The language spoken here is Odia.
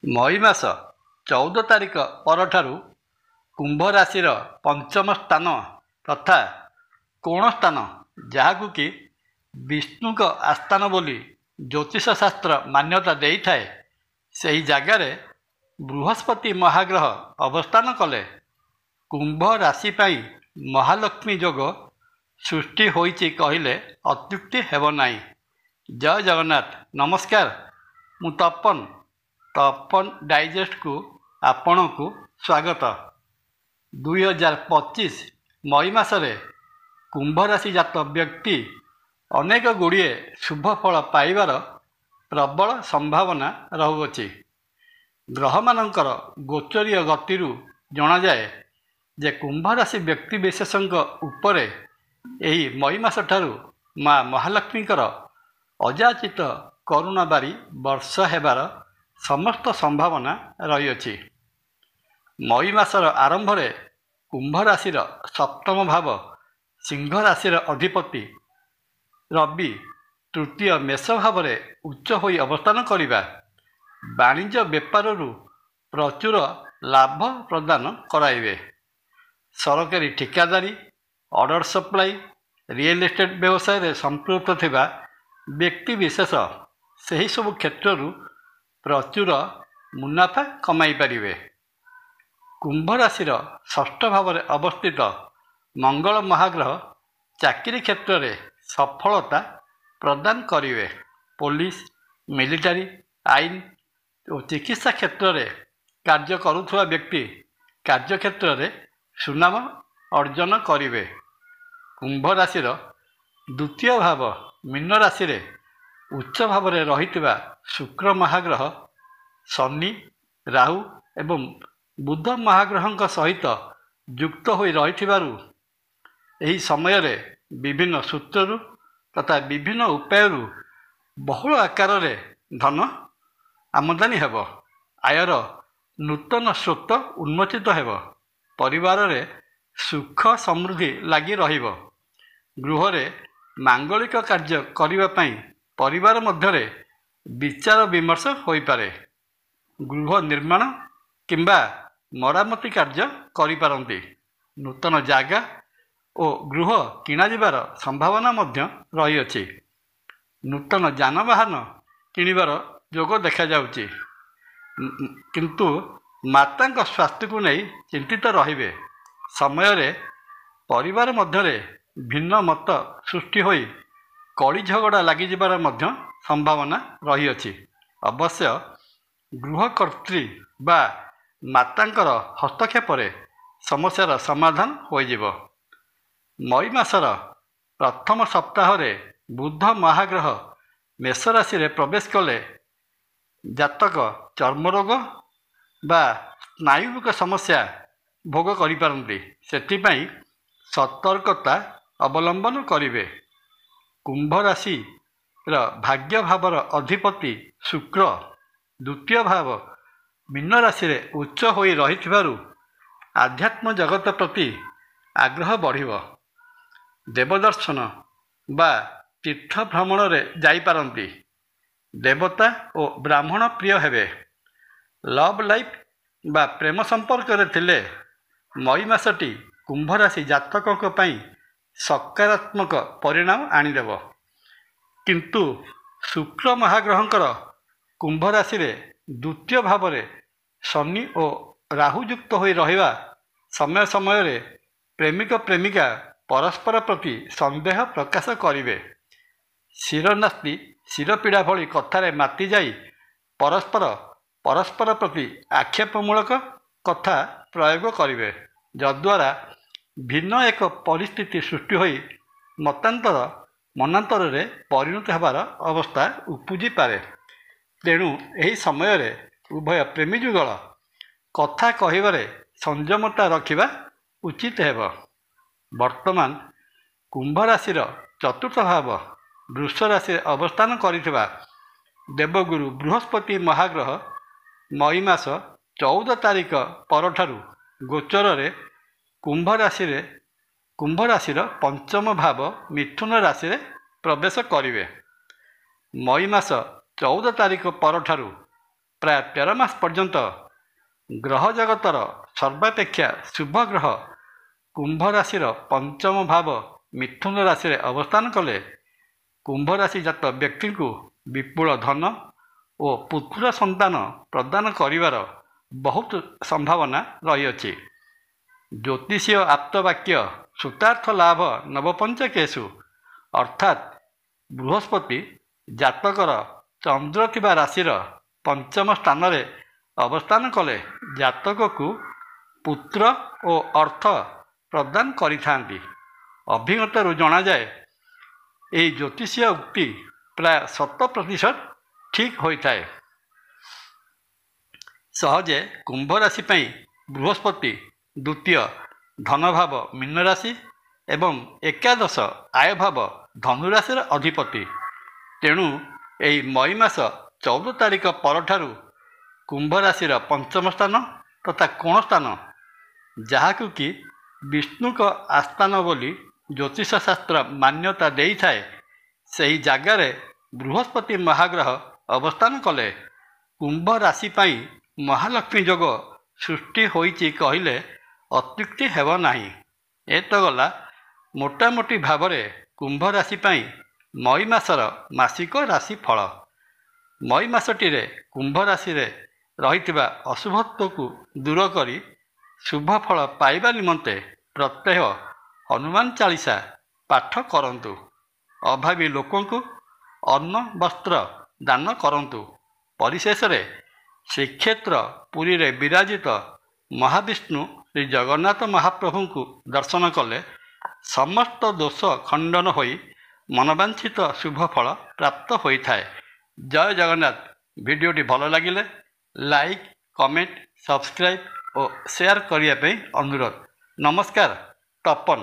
ମଇ ମାସ 14 ତାରିଖ ପରଠାରୁ କୁମ୍ଭ ରାଶିର ପଞ୍ଚମ ସ୍ଥାନ ତଥା କୋଣ ସ୍ଥାନ, ଯାହାକୁ କି ବିଷ୍ଣୁଙ୍କ ଆସ୍ଥାନ ବୋଲି ଜ୍ୟୋତିଷ ଶାସ୍ତ୍ର ମାନ୍ୟତା ଦେଇଥାଏ, ସେହି ଜାଗାରେ ବୃହସ୍ପତି ମହାଗ୍ରହ ଅବସ୍ଥାନ କଲେ କୁମ୍ଭ ରାଶି ପାଇଁ ମହାଲକ୍ଷ୍ମୀ ଯୋଗ ସୃଷ୍ଟି ହୋଇଛି କହିଲେ ଅତ୍ୟୁକ୍ତି ହେବ ନାହିଁ। ଜୟ ଜଗନ୍ନାଥ। ନମସ୍କାର, ମୁଁ ତପନ ଡାଇଜେଷ୍ଟକୁ ଆପଣଙ୍କୁ ସ୍ୱାଗତ। 2025 ମଇ ମାସରେ କୁମ୍ଭ ରାଶି ଜାତ ବ୍ୟକ୍ତି ଅନେକ ଗୁଡ଼ିଏ ଶୁଭ ଫଳ ପାଇବାର ପ୍ରବଳ ସମ୍ଭାବନା ରହୁଅଛି। ଗ୍ରହମାନଙ୍କର ଗୋଚରୀୟ ଗତିରୁ ଜଣାଯାଏ ଯେ କୁମ୍ଭ ରାଶି ବ୍ୟକ୍ତିବିଶେଷଙ୍କ ଉପରେ ଏହି ମଇ ମାସଠାରୁ ମା ମହାଲକ୍ଷ୍ମୀଙ୍କର ଅଯାଚିତ କରୁଣା ବାରି ବର୍ଷ ହେବାର ସମସ୍ତ ସମ୍ଭାବନା ରହିଅଛି। ମଇ ମାସର ଆରମ୍ଭରେ କୁମ୍ଭ ରାଶିର ସପ୍ତମ ଭାବ ସିଂହ ରାଶିର ଅଧିପତି ରବି ତୃତୀୟ ମେଷ ଭାବରେ ଉଚ୍ଚ ହୋଇ ଅବସ୍ଥାନ କରିବା ବାଣିଜ୍ୟ ବେପାରରୁ ପ୍ରଚୁର ଲାଭ ପ୍ରଦାନ କରାଇବେ। ସରକାରୀ ଠିକାଦାରୀ, ଅର୍ଡ଼ର ସପ୍ଲାଇ, ରିଏଲ୍ ଏଷ୍ଟେଟ୍ ବ୍ୟବସାୟରେ ସମ୍ପୃକ୍ତ ଥିବା ବ୍ୟକ୍ତିବିଶେଷ ସେହିସବୁ କ୍ଷେତ୍ରରୁ ପ୍ରଚୁର ମୁନାଫା କମାଇ ପାରିବେ। କୁମ୍ଭ ରାଶିର ଷଷ୍ଠ ଭାବରେ ଅବସ୍ଥିତ ମଙ୍ଗଳ ମହାଗ୍ରହ ଚାକିରି କ୍ଷେତ୍ରରେ ସଫଳତା ପ୍ରଦାନ କରିବେ। ପୋଲିସ, ମିଲିଟାରୀ, ଆଇନ ଓ ଚିକିତ୍ସା କ୍ଷେତ୍ରରେ କାର୍ଯ୍ୟ କରୁଥିବା ବ୍ୟକ୍ତି କାର୍ଯ୍ୟକ୍ଷେତ୍ରରେ ସୁନାମ ଅର୍ଜନ କରିବେ। କୁମ୍ଭ ରାଶିର ଦ୍ୱିତୀୟ ଭାବ ମୀନ ରାଶିରେ ଉଚ୍ଚ ଭାବରେ ରହିଥିବା ଶୁକ୍ର ମହାଗ୍ରହ ଶନି, ରାହୁ ଏବଂ ବୁଧ ମହାଗ୍ରହଙ୍କ ସହିତ ଯୁକ୍ତ ହୋଇ ରହିଥିବାରୁ ଏହି ସମୟରେ ବିଭିନ୍ନ ସୂତ୍ରରୁ ତଥା ବିଭିନ୍ନ ଉପାୟରୁ ବହୁଳ ଆକାରରେ ଧନ ଆମଦାନୀ ହେବ। ଆୟର ନୂତନ ସ୍ରୋତ ଉନ୍ମୋଚିତ ହେବ। ପରିବାରରେ ସୁଖ ସମୃଦ୍ଧି ଲାଗି ରହିବ। ଗୃହରେ ମାଙ୍ଗଳିକ କାର୍ଯ୍ୟ କରିବା ପାଇଁ ପରିବାର ମଧ୍ୟରେ ବିଚାର ବିମର୍ଶ ହୋଇପାରେ। ଗୃହ ନିର୍ମାଣ କିମ୍ବା ମରାମତି କାର୍ଯ୍ୟ କରିପାରନ୍ତି। ନୂତନ ଜାଗା ଓ ଗୃହ କିଣାଯିବାର ସମ୍ଭାବନା ମଧ୍ୟ ରହିଅଛି। ନୂତନ ଯାନବାହନ କିଣିବାର ଯୋଗ ଦେଖାଯାଉଛି, କିନ୍ତୁ ମାତାଙ୍କ ସ୍ୱାସ୍ଥ୍ୟକୁ ନେଇ ଚିନ୍ତିତ ରହିବେ। ସମୟରେ ପରିବାର ମଧ୍ୟରେ ଭିନ୍ନ ମତ ସୃଷ୍ଟି ହୋଇ କଳି ଝଗଡ଼ା ଲାଗିଯିବାର ମଧ୍ୟ ସମ୍ଭାବନା ରହିଅଛି। ଅବଶ୍ୟ ଗୃହକର୍ତ୍ରୀ ବା ମାତାଙ୍କର ହସ୍ତକ୍ଷେପରେ ସମସ୍ୟାର ସମାଧାନ ହୋଇଯିବ। ମଇ ମାସର ପ୍ରଥମ ସପ୍ତାହରେ ବୁଧ ମହାଗ୍ରହ ମେଷ ରାଶିରେ ପ୍ରବେଶ କଲେ ଜାତକ ଚର୍ମରୋଗ ବା ସ୍ନାୟୁବିକ ସମସ୍ୟା ଭୋଗ କରିପାରନ୍ତି। ସେଥିପାଇଁ ସତର୍କତା ଅବଲମ୍ବନ କରିବେ। କୁମ୍ଭ ରାଶିର ଭାଗ୍ୟ ଭାବର ଅଧିପତି ଶୁକ୍ର ଦ୍ୱିତୀୟ ଭାବ ମୀନ ରାଶିରେ ଉଚ୍ଚ ହୋଇ ରହିଥିବାରୁ ଆଧ୍ୟାତ୍ମ ଜଗତ ପ୍ରତି ଆଗ୍ରହ ବଢ଼ିବ। ଦେବଦର୍ଶନ ବା ତୀର୍ଥ ଭ୍ରମଣରେ ଯାଇପାରନ୍ତି। ଦେବତା ଓ ବ୍ରାହ୍ମଣ ପ୍ରିୟ ହେବେ। ଲଭ୍ ଲାଇଫ୍ ବା ପ୍ରେମ ସମ୍ପର୍କରେ ଥିଲେ ମଇ ମାସଟି କୁମ୍ଭ ରାଶି ଜାତକଙ୍କ ପାଇଁ ସକାରାତ୍ମକ ପରିଣାମ ଆଣିଦେବ। କିନ୍ତୁ ଶୁକ୍ର ମହାଗ୍ରହଙ୍କର କୁମ୍ଭ ରାଶିରେ ଦ୍ୱିତୀୟ ଭାବରେ ଶନି ଓ ରାହୁ ଯୁକ୍ତ ହୋଇ ରହିବା ସମୟ ସମୟରେ ପ୍ରେମିକ ପ୍ରେମିକା ପରସ୍ପର ପ୍ରତି ସନ୍ଦେହ ପ୍ରକାଶ କରିବେ। ଶିରନାସ୍ତି ଶିରପୀଡ଼ା ଭଳି କଥାରେ ମାତି ଯାଇ ପରସ୍ପର ପ୍ରତି ଆକ୍ଷେପମୂଳକ କଥା ପ୍ରୟୋଗ କରିବେ, ଯଦ୍ୱାରା ଭିନ୍ନ ଏକ ପରିସ୍ଥିତି ସୃଷ୍ଟି ହୋଇ ମନାନ୍ତରରେ ପରିଣତ ହେବାର ଅବସ୍ଥା ଉପୁଜିପାରେ। ତେଣୁ ଏହି ସମୟରେ ଉଭୟ ପ୍ରେମୀ ଯୁଗଳ କଥା କହିବାରେ ସଂଯମତା ରଖିବା ଉଚିତ ହେବ। ବର୍ତ୍ତମାନ କୁମ୍ଭ ରାଶିର ଚତୁର୍ଥ ଭାବ ବୃଷ ରାଶିରେ ଅବସ୍ଥାନ କରିଥିବା ଦେବଗୁରୁ ବୃହସ୍ପତି ମହାଗ୍ରହ ମଇ ମାସ 14 ତାରିଖ ପରଠାରୁ ଗୋଚରରେ କୁମ୍ଭ ରାଶିର ପଞ୍ଚମ ଭାବ ମିଥୁନ ରାଶିରେ ପ୍ରବେଶ କରିବେ। ମଇ ମାସ 14 ତାରିଖ ପରଠାରୁ ପ୍ରାୟ 13 ମାସ ପର୍ଯ୍ୟନ୍ତ ଗ୍ରହ ଜଗତର ସର୍ବାପେକ୍ଷା ଶୁଭ ଗ୍ରହ କୁମ୍ଭ ରାଶିର ପଞ୍ଚମ ଭାବ ମିଥୁନ ରାଶିରେ ଅବସ୍ଥାନ କଲେ କୁମ୍ଭ ରାଶି ଜାତ ବ୍ୟକ୍ତିଙ୍କୁ ବିପୁଳ ଧନ ଓ ପୁତ୍ର ସନ୍ତାନ ପ୍ରଦାନ କରିବାର ବହୁତ ସମ୍ଭାବନା ରହିଅଛି। ଜ୍ୟୋତିଷୀୟ ଆପ୍ତବାକ୍ୟ ସୂତାର୍ଥ ଲାଭ ନବପଞ୍ଚକେଷୁ ଅର୍ଥାତ୍ ବୃହସ୍ପତି ଜାତକର ଚନ୍ଦ୍ର ଥିବା ରାଶିର ପଞ୍ଚମ ସ୍ଥାନରେ ଅବସ୍ଥାନ କଲେ ଜାତକକୁ ପୁତ୍ର ଓ ଅର୍ଥ ପ୍ରଦାନ କରିଥାନ୍ତି। ଅଭିଜ୍ଞତାରୁ ଜଣାଯାଏ ଏହି ଜ୍ୟୋତିଷୀୟ ଉକ୍ତି ପ୍ରାୟ 100% ଠିକ୍ ହୋଇଥାଏ। ସହଜେ କୁମ୍ଭ ରାଶି ପାଇଁ ବୃହସ୍ପତି ଦ୍ୱିତୀୟ ଧନଭାବ ମୀନ ରାଶି ଏବଂ ଏକାଦଶ ଆୟଭାବ ଧନୁରାଶିର ଅଧିପତି। ତେଣୁ ଏହି ମଇ ମାସ 14 ତାରିଖ ପରଠାରୁ କୁମ୍ଭ ରାଶିର ପଞ୍ଚମ ସ୍ଥାନ ତଥା କୋଣ ସ୍ଥାନ, ଯାହାକୁ କି ବିଷ୍ଣୁଙ୍କ ଆସ୍ଥାନ ବୋଲି ଜ୍ୟୋତିଷ ଶାସ୍ତ୍ର ମାନ୍ୟତା ଦେଇଥାଏ, ସେହି ଜାଗାରେ ବୃହସ୍ପତି ମହାଗ୍ରହ ଅବସ୍ଥାନ କଲେ କୁମ୍ଭ ରାଶି ପାଇଁ ମହାଲକ୍ଷ୍ମୀ ଯୋଗ ସୃଷ୍ଟି ହୋଇଛି କହିଲେ ଅତ୍ୟୁକ୍ତି ହେବ ନାହିଁ। ଏ ତ ଗଲା ମୋଟାମୋଟି ଭାବରେ କୁମ୍ଭ ରାଶି ପାଇଁ ମଇ ମାସର ମାସିକ ରାଶି ଫଳ। ମଇ ମାସଟିରେ କୁମ୍ଭ ରାଶିରେ ରହିଥିବା ଅଶୁଭତ୍ୱକୁ ଦୂର କରି ଶୁଭ ଫଳ ପାଇବା ନିମନ୍ତେ ପ୍ରତ୍ୟହ ହନୁମାନ ଚାଳିଶା ପାଠ କରନ୍ତୁ। ଅଭାବୀ ଲୋକଙ୍କୁ ଅନ୍ନ ବସ୍ତ୍ର ଦାନ କରନ୍ତୁ। ପରିଶେଷରେ ଶ୍ରୀକ୍ଷେତ୍ର ପୁରୀରେ ବିରାଜିତ ମହାବିଷ୍ଣୁ ଶ୍ରୀ ଜଗନ୍ନାଥ ମହାପ୍ରଭୁଙ୍କୁ ଦର୍ଶନ କଲେ ସମସ୍ତ ଦୋଷ ଖଣ୍ଡନ ହୋଇ ମନବାଞ୍ଛିତ ଶୁଭ ଫଳ ପ୍ରାପ୍ତ ହୋଇଥାଏ। ଜୟ ଜଗନ୍ନାଥ। ଭିଡ଼ିଓଟି ଭଲ ଲାଗିଲେ ଲାଇକ୍, କମେଣ୍ଟ, ସବସ୍କ୍ରାଇବ୍ ଓ ସେୟାର କରିବା ପାଇଁ ଅନୁରୋଧ। ନମସ୍କାର। ତପନ।